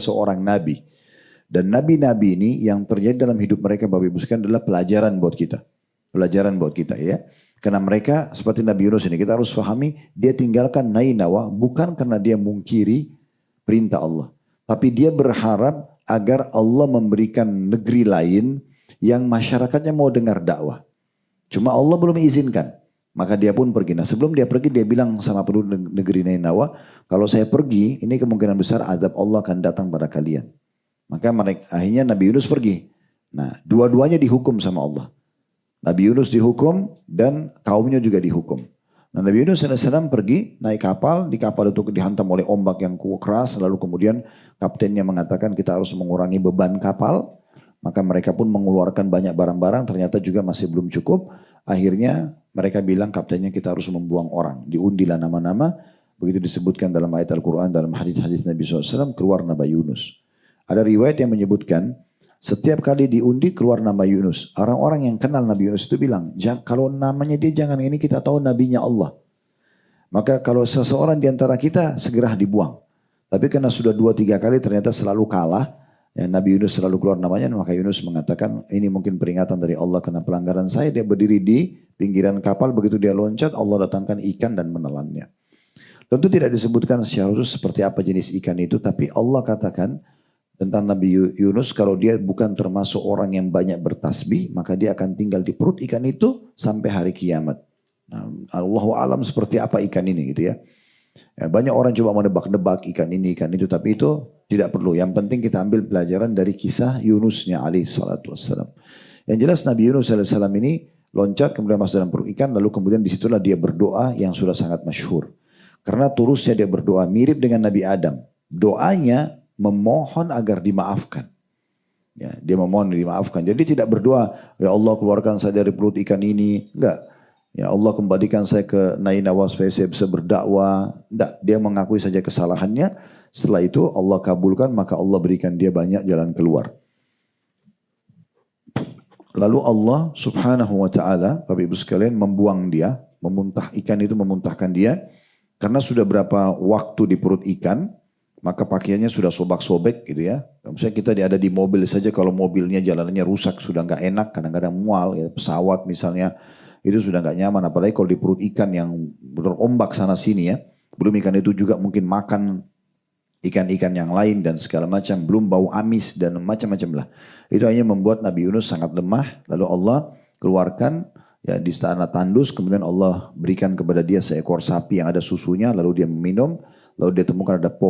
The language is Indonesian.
seorang nabi. Dan nabi-nabi ini yang terjadi dalam hidup mereka Bapak Ibu sekalian adalah pelajaran buat kita. Pelajaran buat kita ya. Karena mereka seperti Nabi Yunus ini kita harus pahami dia tinggalkan Nainawa bukan karena dia mungkiri perintah Allah. Tapi dia berharap agar Allah memberikan negeri lain yang masyarakatnya mau dengar dakwah. Cuma Allah belum izinkan. Maka dia pun pergi. Nah sebelum dia pergi dia bilang sama penduduk negeri Nainawa, kalau saya pergi ini kemungkinan besar azab Allah akan datang pada kalian. Maka akhirnya Nabi Yunus pergi. Nah dua-duanya dihukum sama Allah. Nabi Yunus dihukum dan kaumnya juga dihukum. Nah Nabi Yunus AS pergi naik kapal. Di kapal itu dihantam oleh ombak yang keras. Lalu kemudian kaptennya mengatakan kita harus mengurangi beban kapal. Maka mereka pun mengeluarkan banyak barang-barang. Ternyata juga masih belum cukup. Akhirnya mereka bilang kaptennya kita harus membuang orang. Diundilah nama-nama. Begitu disebutkan dalam ayat Al-Quran. Dalam hadis-hadis Nabi SAW keluar Nabi Yunus. Ada riwayat yang menyebutkan setiap kali diundi keluar nama Yunus. Orang-orang yang kenal Nabi Yunus itu bilang, kalau namanya dia jangan ini kita tahu nabinya Allah. Maka kalau seseorang di antara kita segera dibuang. Tapi karena sudah 2-3 kali ternyata selalu kalah. Ya, Nabi Yunus selalu keluar namanya. Maka Yunus mengatakan ini mungkin peringatan dari Allah karena pelanggaran saya. Dia berdiri di pinggiran kapal. Begitu dia loncat Allah datangkan ikan dan menelannya. Tentu tidak disebutkan secara khusus seperti apa jenis ikan itu. Tapi Allah katakan tentang Nabi Yunus, kalau dia bukan termasuk orang yang banyak bertasbih, maka dia akan tinggal di perut ikan itu sampai hari kiamat. Nah, Allahu alam seperti apa ikan ini gitu ya. Banyak orang coba menebak-nebak ikan ini, ikan itu, tapi itu tidak perlu. Yang penting kita ambil pelajaran dari kisah Yunusnya alaihi salatu wassalam. Yang jelas Nabi Yunus alaihi salam ini loncat kemudian masuk dalam perut ikan, lalu kemudian disitulah dia berdoa yang sudah sangat masyhur. Karena tulusnya dia berdoa mirip dengan Nabi Adam. Doanya memohon agar dimaafkan. Ya, dia memohon dimaafkan. Jadi tidak berdoa, ya Allah keluarkan saya dari perut ikan ini. Enggak. Ya Allah kembalikan saya ke Nainawa supaya saya bisa berdakwah. Enggak. Dia mengakui saja kesalahannya. Setelah itu Allah kabulkan maka Allah berikan dia banyak jalan keluar. Lalu Allah subhanahu wa ta'ala, Bapak Ibu sekalian membuang dia. Memuntah ikan itu memuntahkan dia. Karena sudah berapa waktu di perut ikan. Maka pakaiannya sudah sobak-sobek gitu ya. Misalnya kita ada di mobil saja kalau mobilnya jalanannya rusak sudah nggak enak, kadang-kadang mual ya. Pesawat misalnya itu sudah nggak nyaman. Apalagi kalau di perut ikan yang berombak sana sini ya. Belum ikan itu juga mungkin makan ikan-ikan yang lain dan segala macam. Belum bau amis dan macam-macam lah. Itu hanya membuat Nabi Yunus sangat lemah. Lalu Allah keluarkan ya di tanah tandus. Kemudian Allah berikan kepada dia seekor sapi yang ada susunya. Lalu dia meminum. Lalu dia temukan ada pohon.